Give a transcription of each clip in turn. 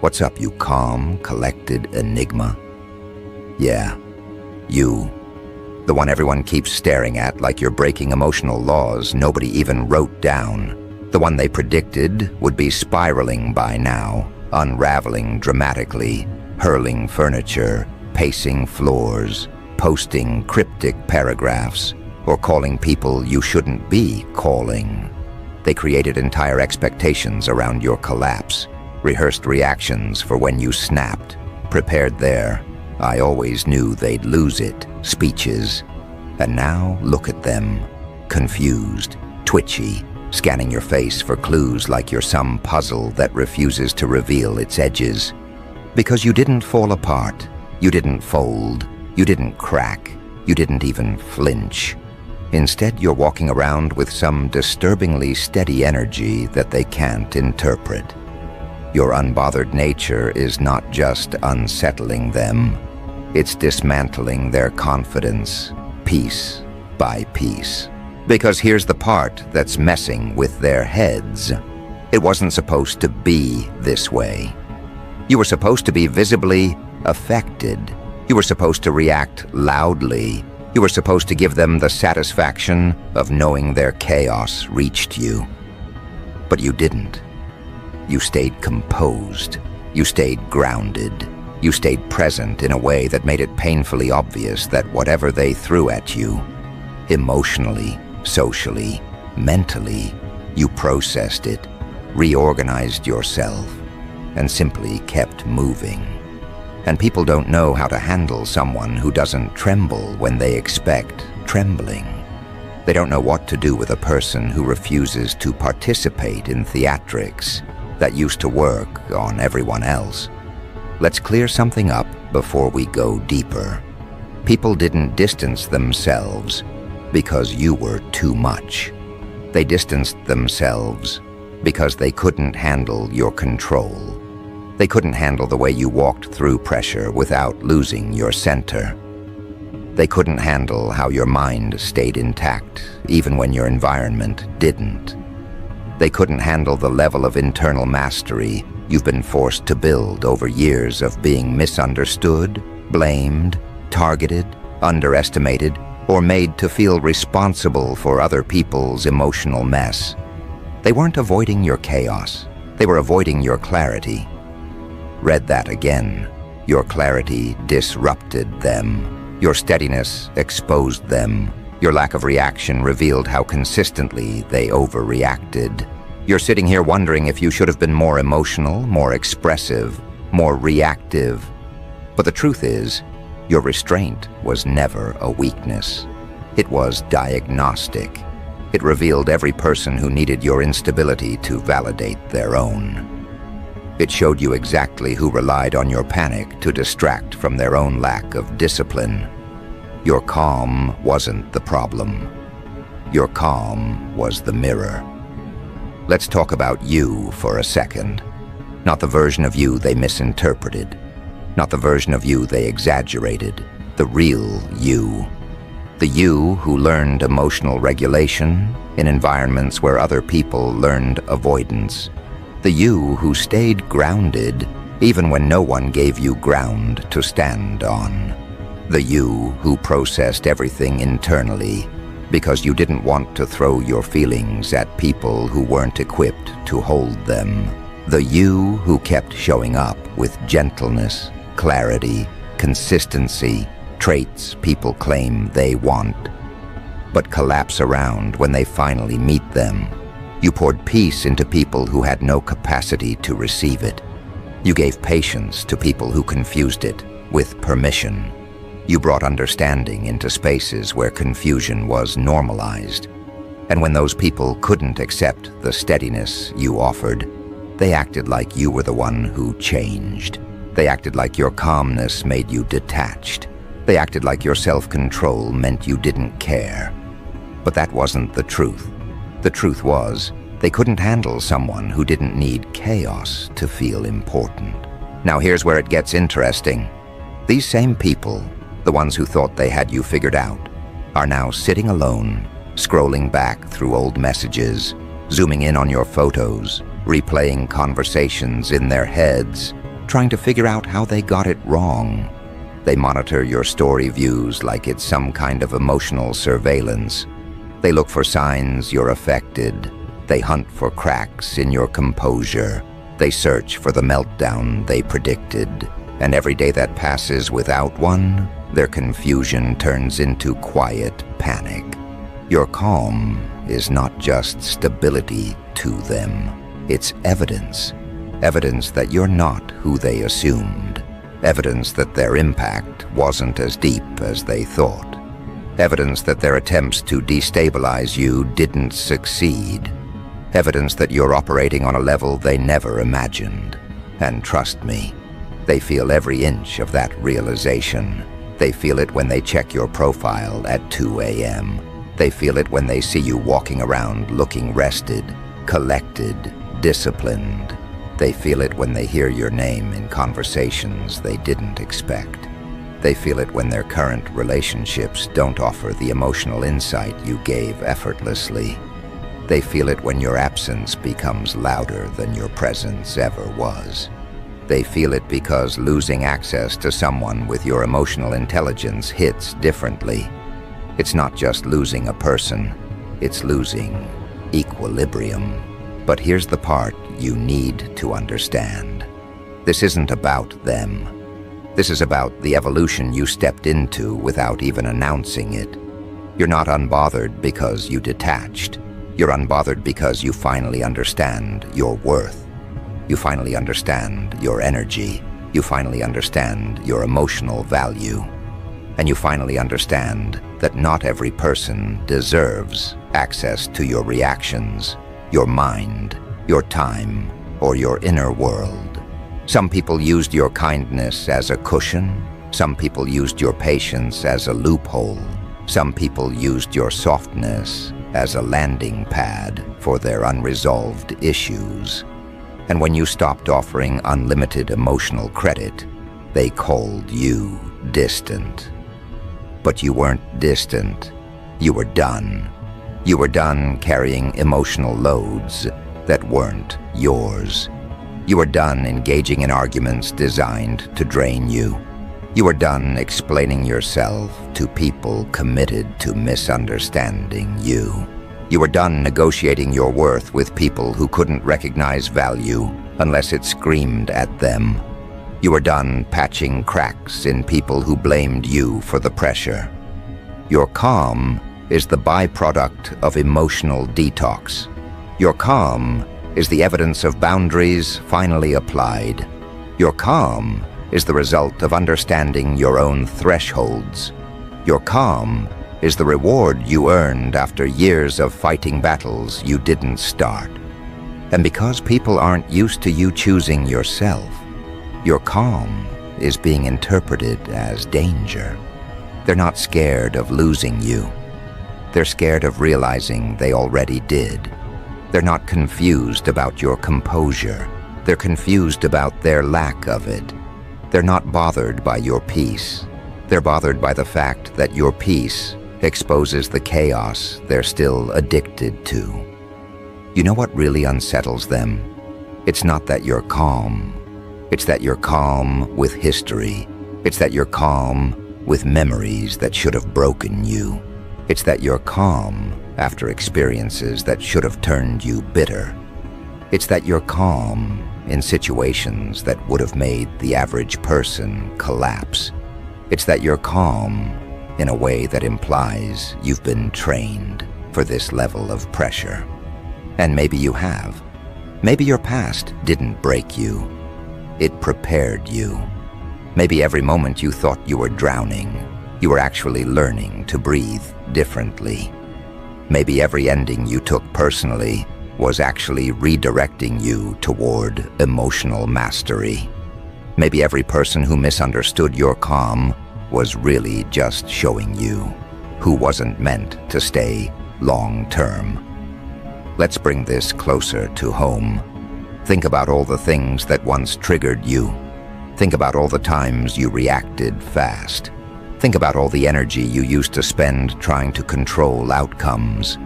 What's up, you calm, collected enigma? Yeah, you. The one everyone keeps staring at like you're breaking emotional laws nobody even wrote down. The one they predicted would be spiraling by now, unraveling dramatically, hurling furniture, pacing floors, posting cryptic paragraphs, or calling people you shouldn't be calling. They created entire expectations around your collapse, rehearsed reactions for when you snapped, prepared their "I always knew they'd lose it" speeches. And now look at them, confused, twitchy, scanning your face for clues like you're some puzzle that refuses to reveal its edges. Because you didn't fall apart, you didn't fold, you didn't crack, you didn't even flinch. Instead, you're walking around with some disturbingly steady energy that they can't interpret. Your unbothered nature is not just unsettling them, it's dismantling their confidence, piece by piece. Because here's the part that's messing with their heads. It wasn't supposed to be this way. You were supposed to be visibly affected. You were supposed to react loudly. You were supposed to give them the satisfaction of knowing their chaos reached you. But you didn't. You stayed composed. You stayed grounded. You stayed present in a way that made it painfully obvious that whatever they threw at you, emotionally, socially, mentally, you processed it, reorganized yourself, and simply kept moving. And people don't know how to handle someone who doesn't tremble when they expect trembling. They don't know what to do with a person who refuses to participate in theatrics that used to work on everyone else. Let's clear something up before we go deeper. People didn't distance themselves because you were too much. They distanced themselves because they couldn't handle your control. They couldn't handle the way you walked through pressure without losing your center. They couldn't handle how your mind stayed intact, even when your environment didn't. They couldn't handle the level of internal mastery you've been forced to build over years of being misunderstood, blamed, targeted, underestimated, or made to feel responsible for other people's emotional mess. They weren't avoiding your chaos. They were avoiding your clarity. Read that again. Your clarity disrupted them. Your steadiness exposed them. Your lack of reaction revealed how consistently they overreacted. You're sitting here wondering if you should have been more emotional, more expressive, more reactive. But the truth is, your restraint was never a weakness. It was diagnostic. It revealed every person who needed your instability to validate their own. It showed you exactly who relied on your panic to distract from their own lack of discipline. Your calm wasn't the problem. Your calm was the mirror. Let's talk about you for a second. Not the version of you they misinterpreted. Not the version of you they exaggerated. The real you. The you who learned emotional regulation in environments where other people learned avoidance. The you who stayed grounded even when no one gave you ground to stand on. The you who processed everything internally because you didn't want to throw your feelings at people who weren't equipped to hold them. The you who kept showing up with gentleness, clarity, consistency, traits people claim they want, but collapse around when they finally meet them. You poured peace into people who had no capacity to receive it. You gave patience to people who confused it with permission. You brought understanding into spaces where confusion was normalized. And when those people couldn't accept the steadiness you offered, they acted like you were the one who changed. They acted like your calmness made you detached. They acted like your self-control meant you didn't care. But that wasn't the truth. The truth was, they couldn't handle someone who didn't need chaos to feel important. Now here's where it gets interesting. These same people, the ones who thought they had you figured out, are now sitting alone, scrolling back through old messages, zooming in on your photos, replaying conversations in their heads, trying to figure out how they got it wrong. They monitor your story views like it's some kind of emotional surveillance. They look for signs you're affected. They hunt for cracks in your composure. They search for the meltdown they predicted. And every day that passes without one, their confusion turns into quiet panic. Your calm is not just stability to them. It's evidence. Evidence that you're not who they assumed. Evidence that their impact wasn't as deep as they thought. Evidence that their attempts to destabilize you didn't succeed. Evidence that you're operating on a level they never imagined. And trust me, they feel every inch of that realization. They feel it when they check your profile at 2 a.m. They feel it when they see you walking around looking rested, collected, disciplined. They feel it when they hear your name in conversations they didn't expect. They feel it when their current relationships don't offer the emotional insight you gave effortlessly. They feel it when your absence becomes louder than your presence ever was. They feel it because losing access to someone with your emotional intelligence hits differently. It's not just losing a person, it's losing equilibrium. But here's the part you need to understand. This isn't about them. This is about the evolution you stepped into without even announcing it. You're not unbothered because you detached. You're unbothered because you finally understand your worth. You finally understand your energy. You finally understand your emotional value. And you finally understand that not every person deserves access to your reactions, your mind, your time, or your inner world. Some people used your kindness as a cushion. Some people used your patience as a loophole. Some people used your softness as a landing pad for their unresolved issues. And when you stopped offering unlimited emotional credit, they called you distant. But you weren't distant. You were done. You were done carrying emotional loads that weren't yours. You were done engaging in arguments designed to drain you. You were done explaining yourself to people committed to misunderstanding you. You were done negotiating your worth with people who couldn't recognize value unless it screamed at them. You were done patching cracks in people who blamed you for the pressure. Your calm is the byproduct of emotional detox. Your calm is the evidence of boundaries finally applied. Your calm is the result of understanding your own thresholds. Your calm is the reward you earned after years of fighting battles you didn't start. And because people aren't used to you choosing yourself, your calm is being interpreted as danger. They're not scared of losing you. They're scared of realizing they already did. They're not confused about your composure. They're confused about their lack of it. They're not bothered by your peace. They're bothered by the fact that your peace exposes the chaos they're still addicted to. You know what really unsettles them? It's not that you're calm. It's that you're calm with history. It's that you're calm with memories that should have broken you. It's that you're calm after experiences that should have turned you bitter. It's that you're calm in situations that would have made the average person collapse. It's that you're calm in a way that implies you've been trained for this level of pressure. And maybe you have. Maybe your past didn't break you. It prepared you. Maybe every moment you thought you were drowning, you were actually learning to breathe differently. Maybe every ending you took personally was actually redirecting you toward emotional mastery. Maybe every person who misunderstood your calm was really just showing you who wasn't meant to stay long-term. Let's bring this closer to home. Think about all the things that once triggered you. Think about all the times you reacted fast. Think about all the energy you used to spend trying to control outcomes.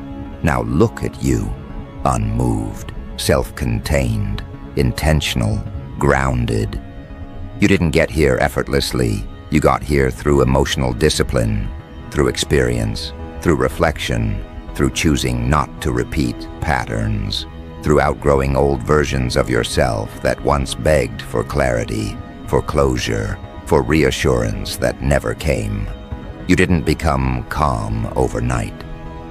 Now look at you, unmoved, self-contained, intentional, grounded. You didn't get here effortlessly. You got here through emotional discipline, through experience, through reflection, through choosing not to repeat patterns, through outgrowing old versions of yourself that once begged for clarity, for closure, for reassurance that never came. You didn't become calm overnight.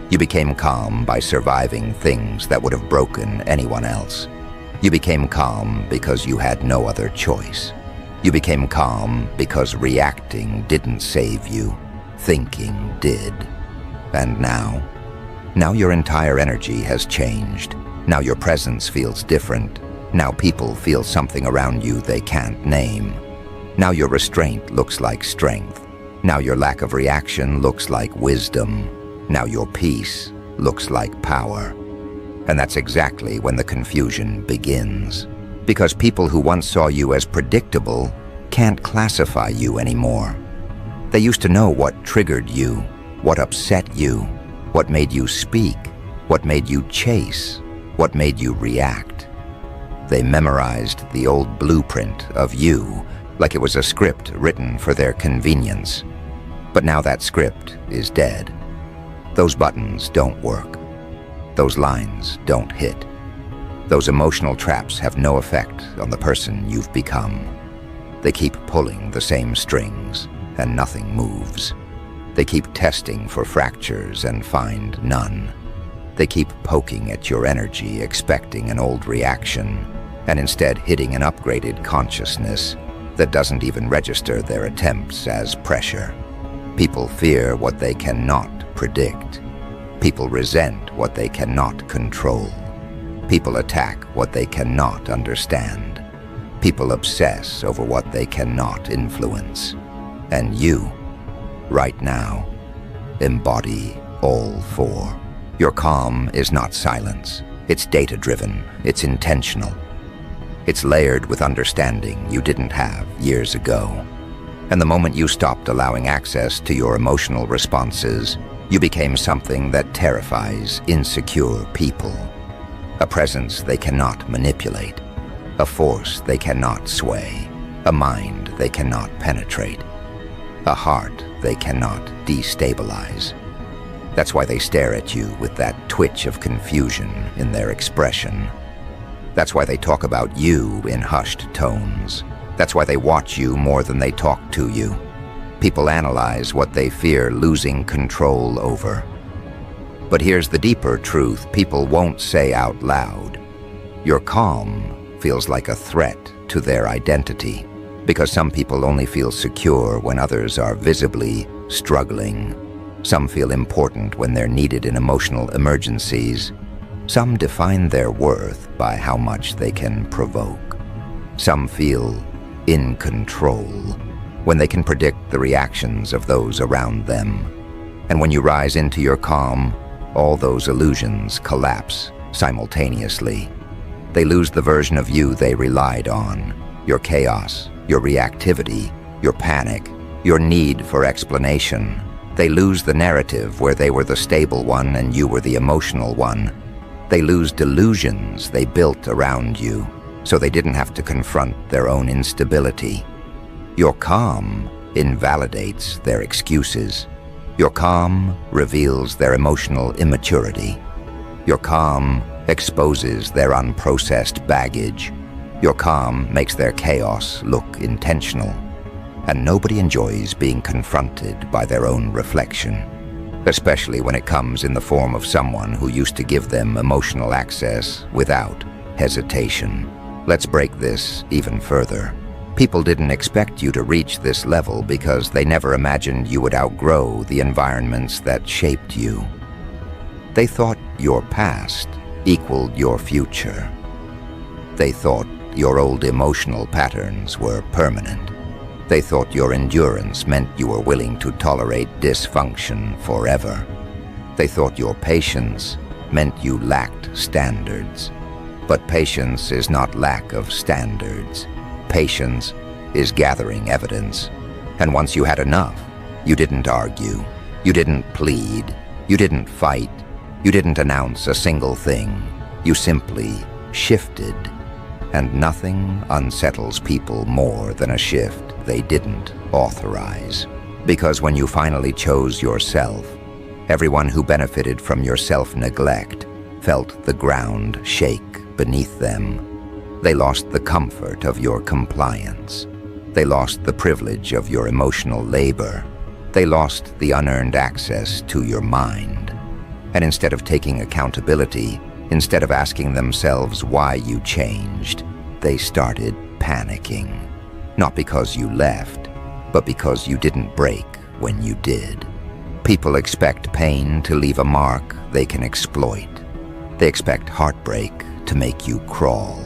You became calm by surviving things that would have broken anyone else. You became calm because you had no other choice. You became calm because reacting didn't save you. Thinking did. And now your entire energy has changed. Now your presence feels different. Now people feel something around you they can't name. Now your restraint looks like strength. Now your lack of reaction looks like wisdom. Now your peace looks like power. And that's exactly when the confusion begins. Because people who once saw you as predictable can't classify you anymore. They used to know what triggered you, what upset you, what made you speak, what made you chase, what made you react. They memorized the old blueprint of you like it was a script written for their convenience. But now that script is dead. Those buttons don't work. Those lines don't hit. Those emotional traps have no effect on the person you've become. They keep pulling the same strings, and nothing moves. They keep testing for fractures and find none. They keep poking at your energy, expecting an old reaction, and instead hitting an upgraded consciousness that doesn't even register their attempts as pressure. People fear what they cannot predict. People resent what they cannot control. People attack what they cannot understand. People obsess over what they cannot influence. And you, right now, embody all four. Your calm is not silence. It's data-driven. It's intentional. It's layered with understanding you didn't have years ago. And the moment you stopped allowing access to your emotional responses, you became something that terrifies insecure people. A presence they cannot manipulate. A force they cannot sway. A mind they cannot penetrate. A heart they cannot destabilize. That's why they stare at you with that twitch of confusion in their expression. That's why they talk about you in hushed tones. That's why they watch you more than they talk to you. People analyze what they fear losing control over. But here's the deeper truth people won't say out loud. Your calm feels like a threat to their identity, because some people only feel secure when others are visibly struggling. Some feel important when they're needed in emotional emergencies. Some define their worth by how much they can provoke. Some feel in control when they can predict the reactions of those around them. And when you rise into your calm, all those illusions collapse simultaneously. They lose the version of you they relied on, your chaos, your reactivity, your panic, your need for explanation. They lose the narrative where they were the stable one and you were the emotional one. They lose delusions they built around you, so they didn't have to confront their own instability. Your calm invalidates their excuses. Your calm reveals their emotional immaturity. Your calm exposes their unprocessed baggage. Your calm makes their chaos look intentional. And nobody enjoys being confronted by their own reflection, especially when it comes in the form of someone who used to give them emotional access without hesitation. Let's break this even further. People didn't expect you to reach this level because they never imagined you would outgrow the environments that shaped you. They thought your past equaled your future. They thought your old emotional patterns were permanent. They thought your endurance meant you were willing to tolerate dysfunction forever. They thought your patience meant you lacked standards. But patience is not lack of standards. Patience is gathering evidence. And once you had enough, you didn't argue. You didn't plead. You didn't fight. You didn't announce a single thing. You simply shifted. And nothing unsettles people more than a shift they didn't authorize. Because when you finally chose yourself, everyone who benefited from your self-neglect felt the ground shake beneath them. They lost the comfort of your compliance. They lost the privilege of your emotional labor. They lost the unearned access to your mind. And instead of taking accountability, instead of asking themselves why you changed, they started panicking. Not because you left, but because you didn't break when you did. People expect pain to leave a mark they can exploit. They expect heartbreak to make you crawl.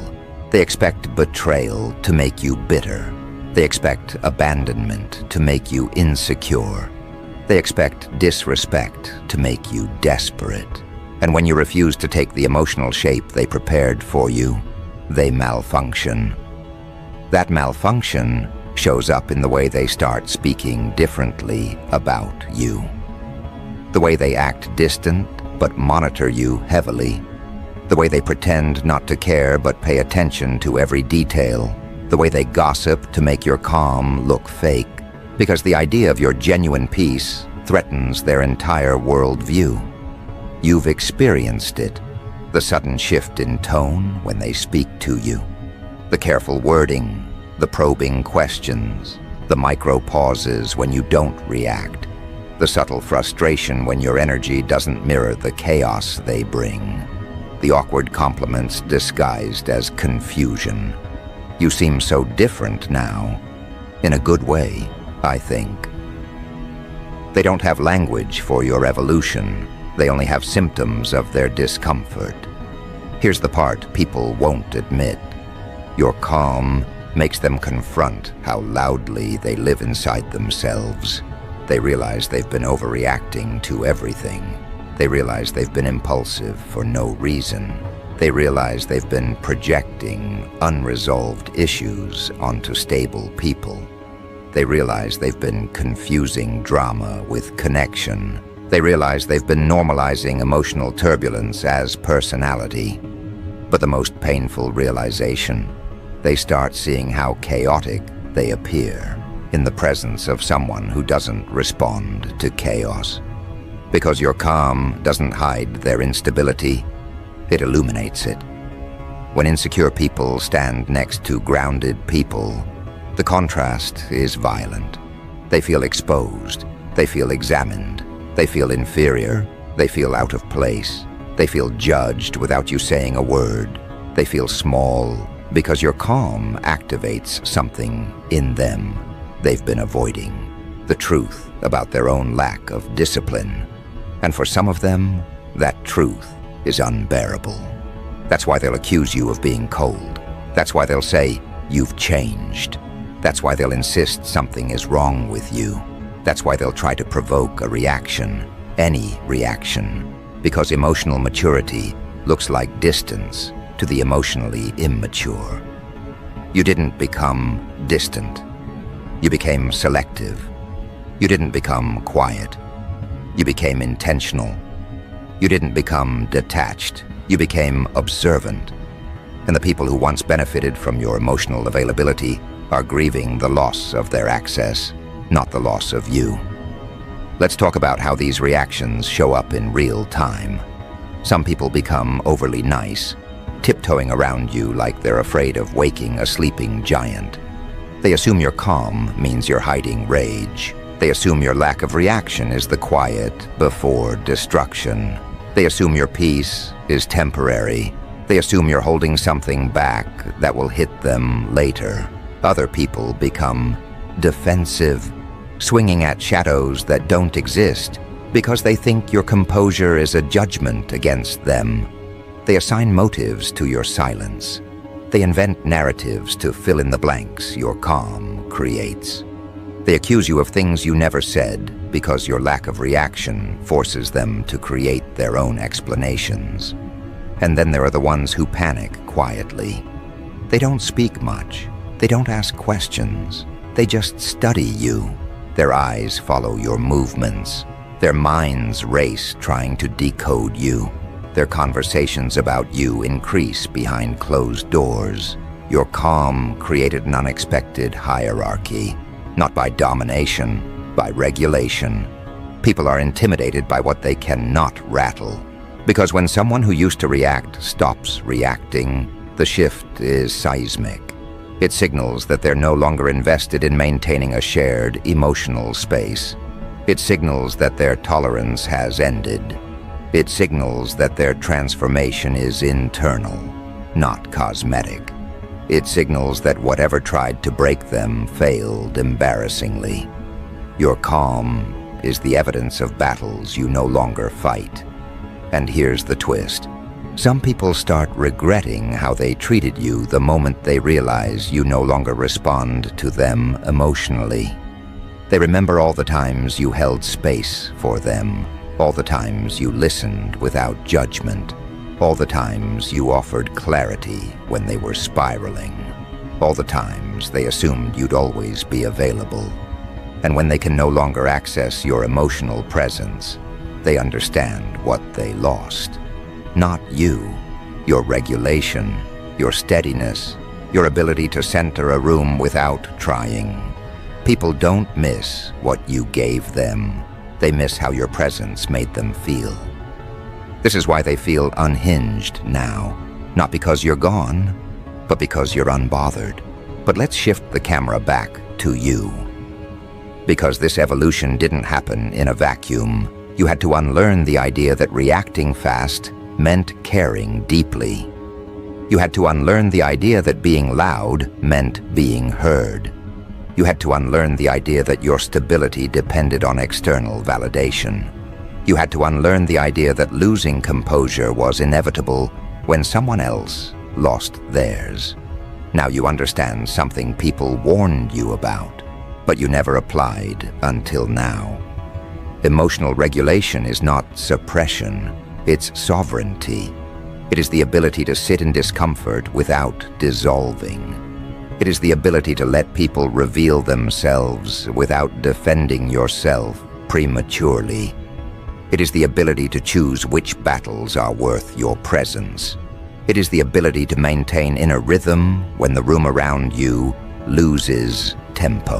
They expect betrayal to make you bitter. They expect abandonment to make you insecure. They expect disrespect to make you desperate. And when you refuse to take the emotional shape they prepared for you, they malfunction. That malfunction shows up in the way they start speaking differently about you. The way they act distant but monitor you heavily. The way they pretend not to care but pay attention to every detail. The way they gossip to make your calm look fake. Because the idea of your genuine peace threatens their entire worldview. You've experienced it. The sudden shift in tone when they speak to you. The careful wording, the probing questions, the micro pauses when you don't react. The subtle frustration when your energy doesn't mirror the chaos they bring. The awkward compliments disguised as confusion. You seem so different now. In a good way, I think. They don't have language for your evolution. They only have symptoms of their discomfort. Here's the part people won't admit. Your calm makes them confront how loudly they live inside themselves. They realize they've been overreacting to everything. They realize they've been impulsive for no reason. They realize they've been projecting unresolved issues onto stable people. They realize they've been confusing drama with connection. They realize they've been normalizing emotional turbulence as personality. But the most painful realization, they start seeing how chaotic they appear in the presence of someone who doesn't respond to chaos. Because your calm doesn't hide their instability, it illuminates it. When insecure people stand next to grounded people, the contrast is violent. They feel exposed. They feel examined. They feel inferior. They feel out of place. They feel judged without you saying a word. They feel small because your calm activates something in them they've been avoiding. The truth about their own lack of discipline. And for some of them, that truth is unbearable. That's why they'll accuse you of being cold. That's why they'll say, "You've changed." That's why they'll insist something is wrong with you. That's why they'll try to provoke a reaction, any reaction, because emotional maturity looks like distance to the emotionally immature. You didn't become distant. You became selective. You didn't become quiet. You became intentional. You didn't become detached. You became observant. And the people who once benefited from your emotional availability are grieving the loss of their access, not the loss of you. Let's talk about how these reactions show up in real time. Some people become overly nice, tiptoeing around you like they're afraid of waking a sleeping giant. They assume your calm means you're hiding rage. They assume your lack of reaction is the quiet before destruction. They assume your peace is temporary. They assume you're holding something back that will hit them later. Other people become defensive, swinging at shadows that don't exist because they think your composure is a judgment against them. They assign motives to your silence. They invent narratives to fill in the blanks your calm creates. They accuse you of things you never said because your lack of reaction forces them to create their own explanations. And then there are the ones who panic quietly. They don't speak much. They don't ask questions. They just study you. Their eyes follow your movements. Their minds race trying to decode you. Their conversations about you increase behind closed doors. Your calm created an unexpected hierarchy, not by domination, by regulation. People are intimidated by what they cannot rattle. Because when someone who used to react stops reacting, the shift is seismic. It signals that they're no longer invested in maintaining a shared emotional space. It signals that their tolerance has ended. It signals that their transformation is internal, not cosmetic. It signals that whatever tried to break them failed embarrassingly. Your calm is the evidence of battles you no longer fight. And here's the twist. Some people start regretting how they treated you the moment they realize you no longer respond to them emotionally. They remember all the times you held space for them, all the times you listened without judgment, all the times you offered clarity when they were spiraling, all the times they assumed you'd always be available. And when they can no longer access your emotional presence, they understand what they lost. Not you, your regulation, your steadiness, your ability to center a room without trying. People don't miss what you gave them. They miss how your presence made them feel. This is why they feel unhinged now. Not because you're gone, but because you're unbothered. But let's shift the camera back to you. Because this evolution didn't happen in a vacuum, you had to unlearn the idea that reacting fast meant caring deeply. You had to unlearn the idea that being loud meant being heard. You had to unlearn the idea that your stability depended on external validation. You had to unlearn the idea that losing composure was inevitable when someone else lost theirs. Now you understand something people warned you about, but you never applied until now. Emotional regulation is not suppression. It's sovereignty. It is the ability to sit in discomfort without dissolving. It is the ability to let people reveal themselves without defending yourself prematurely. It is the ability to choose which battles are worth your presence. It is the ability to maintain inner rhythm when the room around you loses tempo.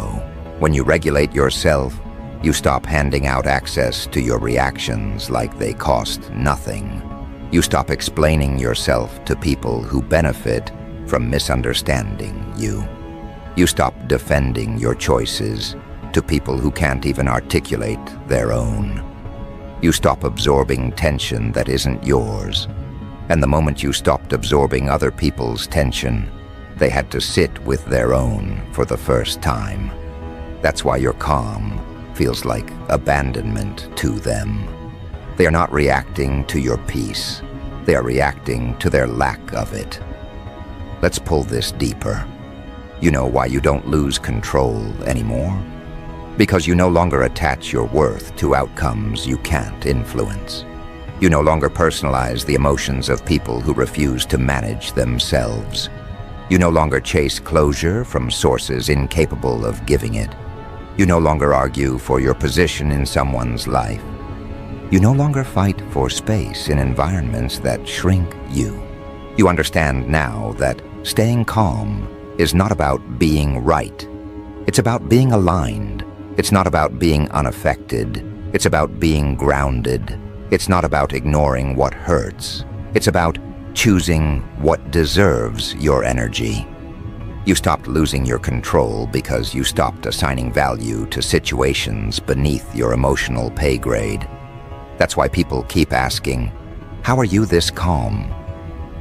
When you regulate yourself, you stop handing out access to your reactions like they cost nothing. You stop explaining yourself to people who benefit from misunderstanding you. You stop defending your choices to people who can't even articulate their own. You stop absorbing tension that isn't yours. And the moment you stopped absorbing other people's tension, they had to sit with their own for the first time. That's why you're calm feels like abandonment to them. They are not reacting to your peace. They are reacting to their lack of it. Let's pull this deeper. You know why you don't lose control anymore? Because you no longer attach your worth to outcomes you can't influence. You no longer personalize the emotions of people who refuse to manage themselves. You no longer chase closure from sources incapable of giving it. You no longer argue for your position in someone's life. You no longer fight for space in environments that shrink you. You understand now that staying calm is not about being right. It's about being aligned. It's not about being unaffected. It's about being grounded. It's not about ignoring what hurts. It's about choosing what deserves your energy. You stopped losing your control because you stopped assigning value to situations beneath your emotional pay grade. That's why people keep asking, "How are you this calm?"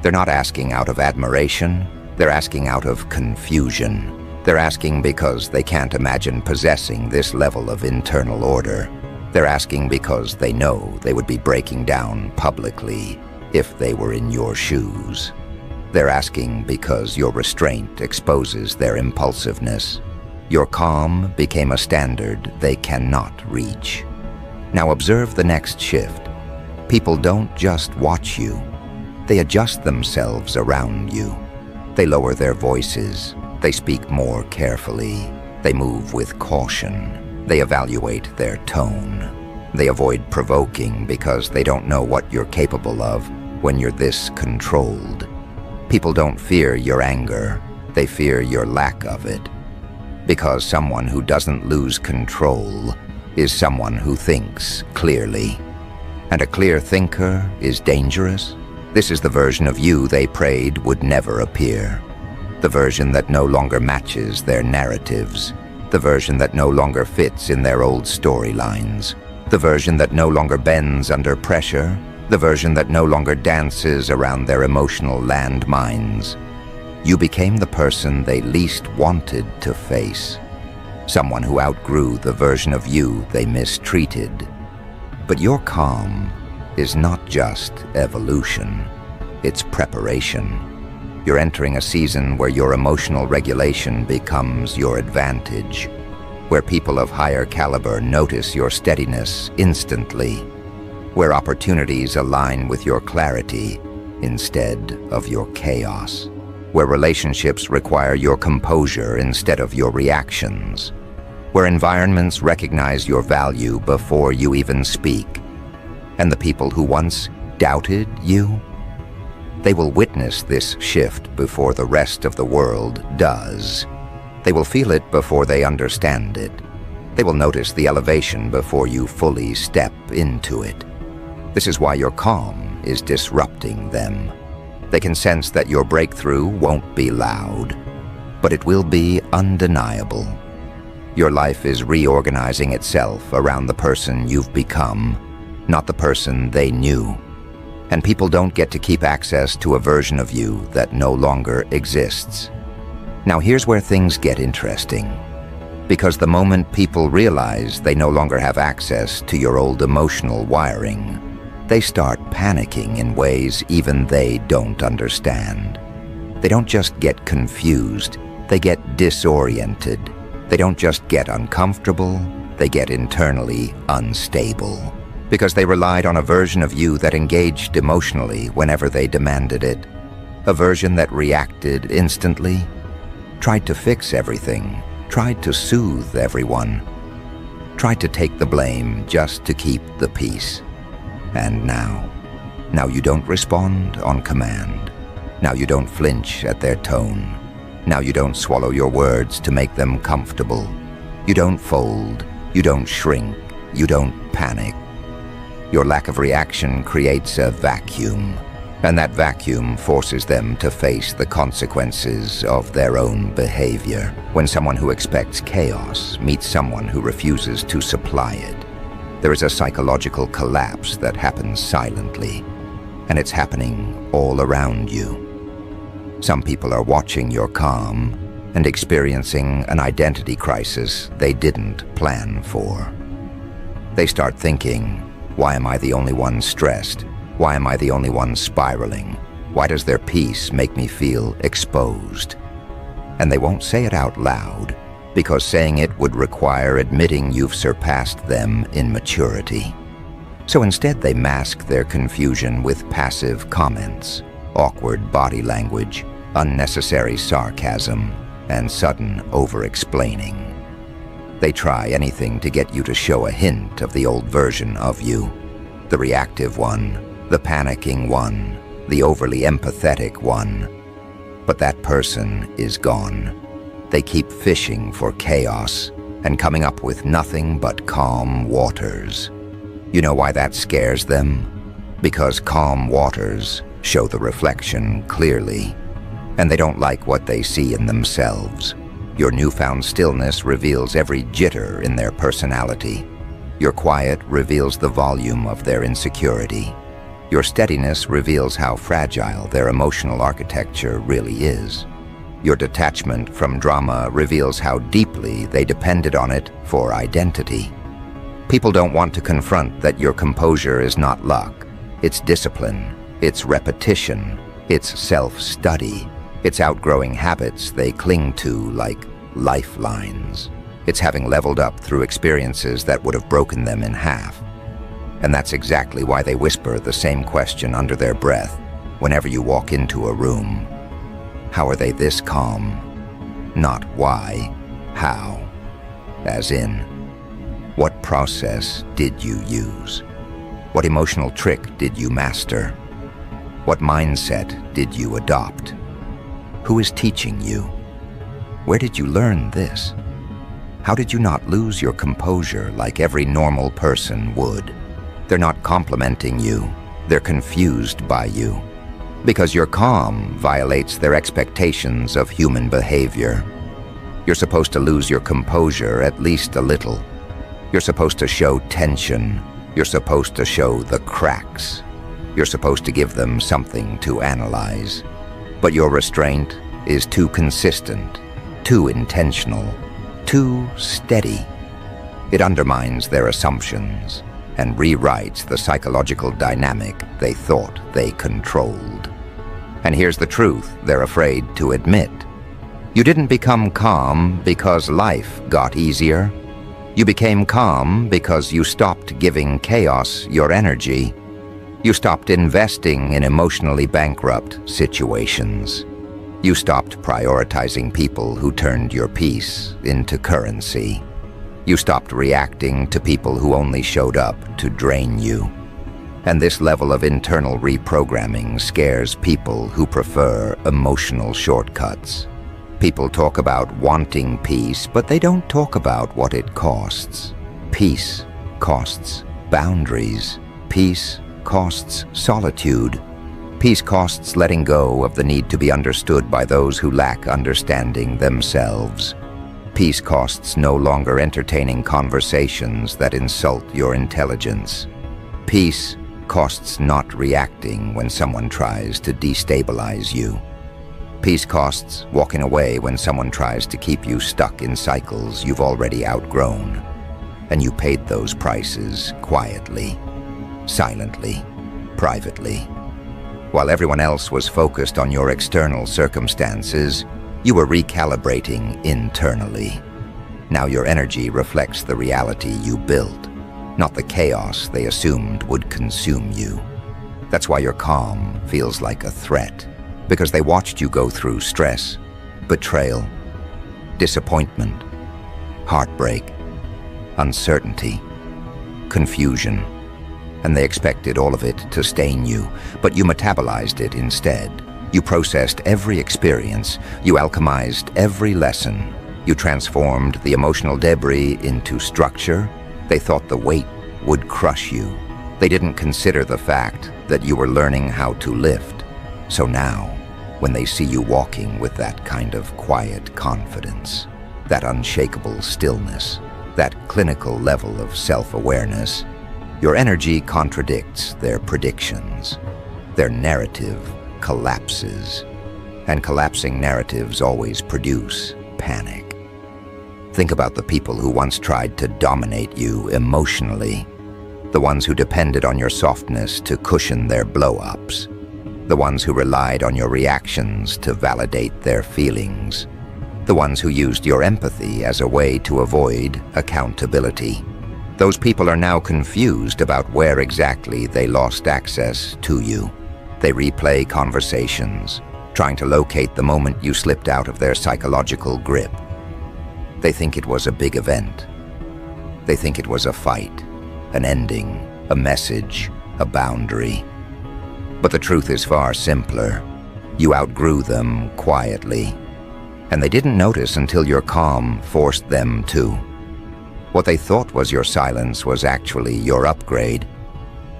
They're not asking out of admiration. They're asking out of confusion. They're asking because they can't imagine possessing this level of internal order. They're asking because they know they would be breaking down publicly if they were in your shoes. They're asking because your restraint exposes their impulsiveness. Your calm became a standard they cannot reach. Now observe the next shift. People don't just watch you. They adjust themselves around you. They lower their voices. They speak more carefully. They move with caution. They evaluate their tone. They avoid provoking because they don't know what you're capable of when you're this controlled. People don't fear your anger. They fear your lack of it. Because someone who doesn't lose control is someone who thinks clearly. And a clear thinker is dangerous. This is the version of you they prayed would never appear. The version that no longer matches their narratives. The version that no longer fits in their old storylines. The version that no longer bends under pressure. The version that no longer dances around their emotional landmines. You became the person they least wanted to face. Someone who outgrew the version of you they mistreated. But your calm is not just evolution, it's preparation. You're entering a season where your emotional regulation becomes your advantage, where people of higher caliber notice your steadiness instantly, where opportunities align with your clarity instead of your chaos, where relationships require your composure instead of your reactions, where environments recognize your value before you even speak. And the people who once doubted you, they will witness this shift before the rest of the world does. They will feel it before they understand it. They will notice the elevation before you fully step into it. This is why your calm is disrupting them. They can sense that your breakthrough won't be loud, but it will be undeniable. Your life is reorganizing itself around the person you've become, not the person they knew. And people don't get to keep access to a version of you that no longer exists. Now here's where things get interesting. Because the moment people realize they no longer have access to your old emotional wiring, they start panicking in ways even they don't understand. They don't just get confused, they get disoriented. They don't just get uncomfortable, they get internally unstable. Because they relied on a version of you that engaged emotionally whenever they demanded it. A version that reacted instantly, tried to fix everything, tried to soothe everyone, tried to take the blame just to keep the peace. And now you don't respond on command. Now you don't flinch at their tone. Now you don't swallow your words to make them comfortable. You don't fold, you don't shrink, you don't panic. Your lack of reaction creates a vacuum, and that vacuum forces them to face the consequences of their own behavior. When someone who expects chaos meets someone who refuses to supply it, there is a psychological collapse that happens silently, and it's happening all around you. Some people are watching your calm and experiencing an identity crisis they didn't plan for. They start thinking, why am I the only one stressed? Why am I the only one spiraling? Why does their peace make me feel exposed? And they won't say it out loud, because saying it would require admitting you've surpassed them in maturity. So instead they mask their confusion with passive comments, awkward body language, unnecessary sarcasm, and sudden over-explaining. They try anything to get you to show a hint of the old version of you. The reactive one, the panicking one, the overly empathetic one. But that person is gone. They keep fishing for chaos and coming up with nothing but calm waters. You know why that scares them? Because calm waters show the reflection clearly, and they don't like what they see in themselves. Your newfound stillness reveals every jitter in their personality. Your quiet reveals the volume of their insecurity. Your steadiness reveals how fragile their emotional architecture really is. Your detachment from drama reveals how deeply they depended on it for identity. People don't want to confront that your composure is not luck. It's discipline, it's repetition, it's self-study. It's outgrowing habits they cling to like lifelines. It's having leveled up through experiences that would have broken them in half. And that's exactly why they whisper the same question under their breath whenever you walk into a room. How are they this calm? Not why, how. As in, what process did you use? What emotional trick did you master? What mindset did you adopt? Who is teaching you? Where did you learn this? How did you not lose your composure like every normal person would? They're not complimenting you. They're confused by you. Because your calm violates their expectations of human behavior. You're supposed to lose your composure at least a little. You're supposed to show tension. You're supposed to show the cracks. You're supposed to give them something to analyze. But your restraint is too consistent, too intentional, too steady. It undermines their assumptions and rewrites the psychological dynamic they thought they controlled. And here's the truth they're afraid to admit. You didn't become calm because life got easier. You became calm because you stopped giving chaos your energy. You stopped investing in emotionally bankrupt situations. You stopped prioritizing people who turned your peace into currency. You stopped reacting to people who only showed up to drain you. And this level of internal reprogramming scares people who prefer emotional shortcuts. People talk about wanting peace, but they don't talk about what it costs. Peace costs boundaries. Peace costs solitude. Peace costs letting go of the need to be understood by those who lack understanding themselves. Peace costs no longer entertaining conversations that insult your intelligence. Peace costs not reacting when someone tries to destabilize you. Peace costs walking away when someone tries to keep you stuck in cycles you've already outgrown. And you paid those prices quietly, silently, privately. While everyone else was focused on your external circumstances, you were recalibrating internally. Now your energy reflects the reality you built, not the chaos they assumed would consume you. That's why your calm feels like a threat, because they watched you go through stress, betrayal, disappointment, heartbreak, uncertainty, confusion, and they expected all of it to stain you, but you metabolized it instead. You processed every experience, you alchemized every lesson, you transformed the emotional debris into structure. They thought the weight would crush you. They didn't consider the fact that you were learning how to lift. So now, when they see you walking with that kind of quiet confidence, that unshakable stillness, that clinical level of self-awareness, your energy contradicts their predictions. Their narrative collapses, and collapsing narratives always produce panic. Think about the people who once tried to dominate you emotionally, the ones who depended on your softness to cushion their blow-ups, the ones who relied on your reactions to validate their feelings, the ones who used your empathy as a way to avoid accountability. Those people are now confused about where exactly they lost access to you. They replay conversations, trying to locate the moment you slipped out of their psychological grip. They think it was a big event. They think it was a fight, an ending, a message, a boundary. But the truth is far simpler. You outgrew them quietly, and they didn't notice until your calm forced them to. What they thought was your silence was actually your upgrade.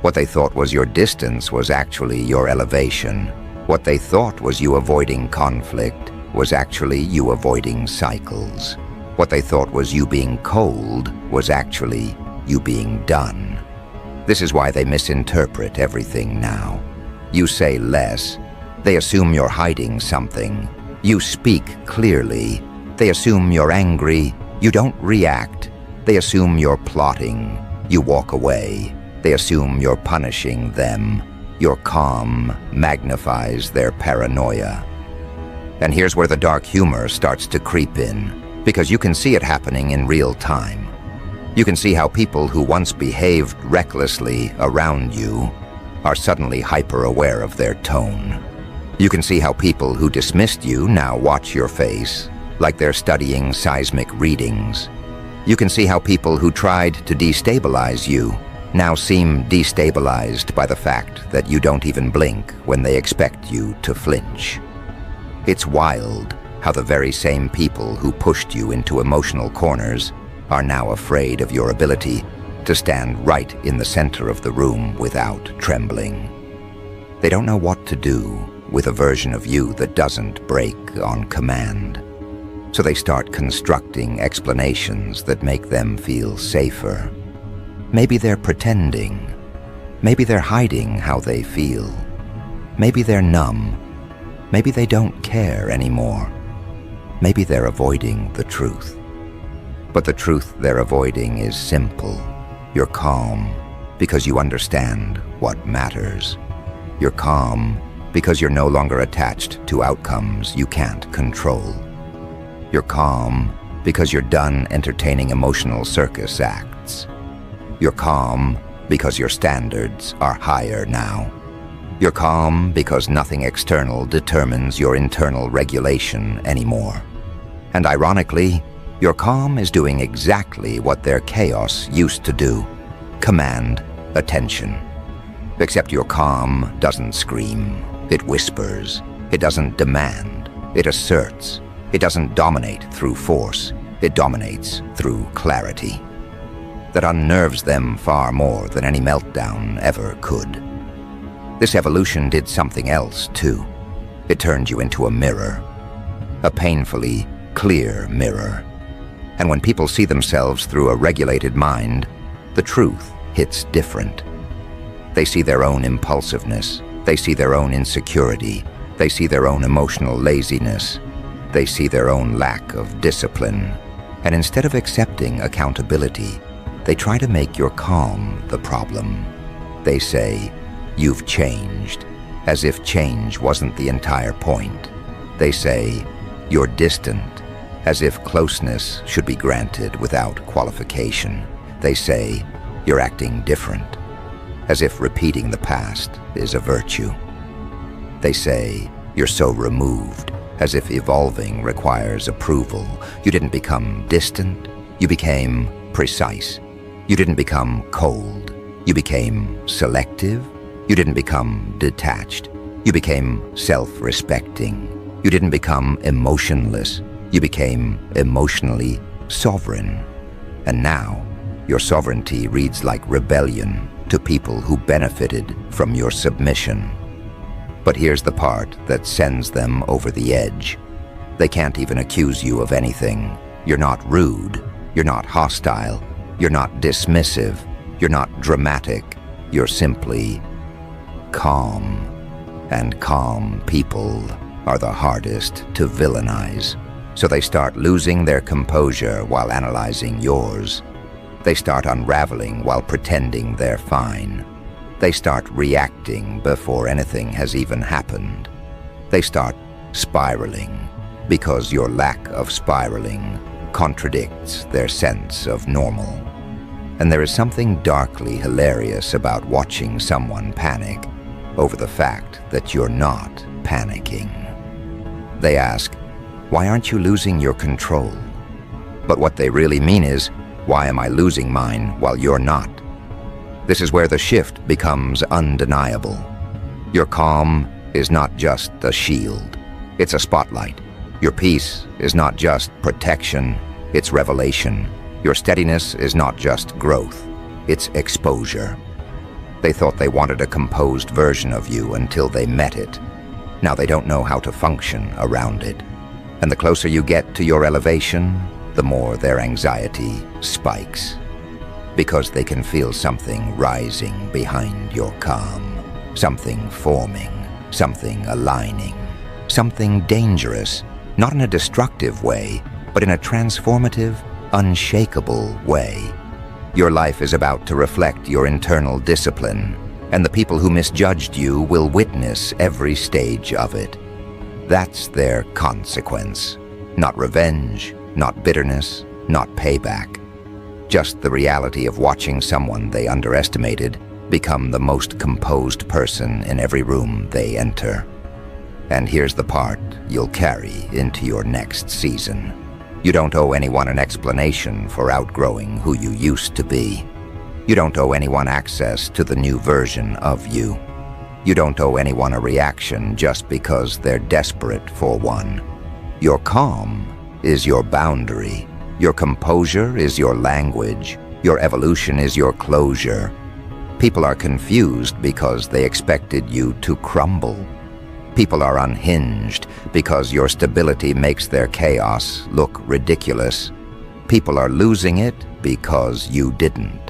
What they thought was your distance was actually your elevation. What they thought was you avoiding conflict was actually you avoiding cycles. What they thought was you being cold was actually you being done. This is why they misinterpret everything now. You say less. They assume you're hiding something. You speak clearly. They assume you're angry. You don't react. They assume you're plotting. You walk away. They assume you're punishing them. Your calm magnifies their paranoia. And here's where the dark humor starts to creep in, because you can see it happening in real time. You can see how people who once behaved recklessly around you are suddenly hyper-aware of their tone. You can see how people who dismissed you now watch your face, like they're studying seismic readings. You can see how people who tried to destabilize you now seem destabilized by the fact that you don't even blink when they expect you to flinch. It's wild, how the very same people who pushed you into emotional corners are now afraid of your ability to stand right in the center of the room without trembling. They don't know what to do with a version of you that doesn't break on command. So they start constructing explanations that make them feel safer. Maybe they're pretending. Maybe they're hiding how they feel. Maybe they're numb. Maybe they don't care anymore. Maybe they're avoiding the truth. But the truth they're avoiding is simple. You're calm because you understand what matters. You're calm because you're no longer attached to outcomes you can't control. You're calm because you're done entertaining emotional circus acts. You're calm because your standards are higher now. You're calm because nothing external determines your internal regulation anymore. And ironically, your calm is doing exactly what their chaos used to do: command attention. Except your calm doesn't scream, it whispers. It doesn't demand, it asserts. It doesn't dominate through force, it dominates through clarity. That unnerves them far more than any meltdown ever could. This evolution did something else too. It turned you into a mirror. A painfully clear mirror. And when people see themselves through a regulated mind, the truth hits different. They see their own impulsiveness. They see their own insecurity. They see their own emotional laziness. They see their own lack of discipline. And instead of accepting accountability, they try to make your calm the problem. They say, "You've changed," as if change wasn't the entire point. They say, "You're distant," as if closeness should be granted without qualification. They say, "You're acting different," as if repeating the past is a virtue. They say, "You're so removed," as if evolving requires approval. You didn't become distant, you became precise. You didn't become cold, you became selective. You didn't become detached, you became self-respecting. You didn't become emotionless, you became emotionally sovereign. And now, your sovereignty reads like rebellion to people who benefited from your submission. But here's the part that sends them over the edge. They can't even accuse you of anything. You're not rude, you're not hostile, you're not dismissive, you're not dramatic, you're simply calm. And calm people are the hardest to villainize. So they start losing their composure while analyzing yours. They start unraveling while pretending they're fine. They start reacting before anything has even happened. They start spiraling because your lack of spiraling contradicts their sense of normal. And there is something darkly hilarious about watching someone panic over the fact that you're not panicking. They ask, "Why aren't you losing your control?" But what they really mean is, "Why am I losing mine while you're not?" This is where the shift becomes undeniable. Your calm is not just a shield, it's a spotlight. Your peace is not just protection, it's revelation. Your steadiness is not just growth, it's exposure. They thought they wanted a composed version of you until they met it. Now they don't know how to function around it. And the closer you get to your elevation, the more their anxiety spikes. Because they can feel something rising behind your calm, something forming, something aligning, something dangerous, not in a destructive way, but in a transformative, unshakable way. Your life is about to reflect your internal discipline, and the people who misjudged you will witness every stage of it. That's their consequence. Not revenge, not bitterness, not payback. Just the reality of watching someone they underestimated become the most composed person in every room they enter. And here's the part you'll carry into your next season. You don't owe anyone an explanation for outgrowing who you used to be. You don't owe anyone access to the new version of you. You don't owe anyone a reaction just because they're desperate for one. Your calm is your boundary. Your composure is your language. Your evolution is your closure. People are confused because they expected you to crumble. People are unhinged because your stability makes their chaos look ridiculous. People are losing it because you didn't.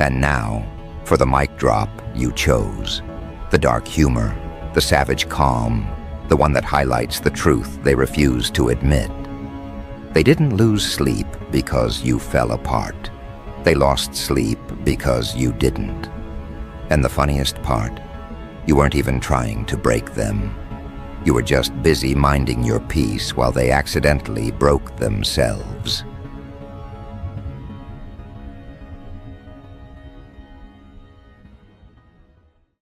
And now, for the mic drop you chose. The dark humor, the savage calm, the one that highlights the truth they refuse to admit. They didn't lose sleep because you fell apart. They lost sleep because you didn't. And the funniest part, you weren't even trying to break them. You were just busy minding your peace while they accidentally broke themselves.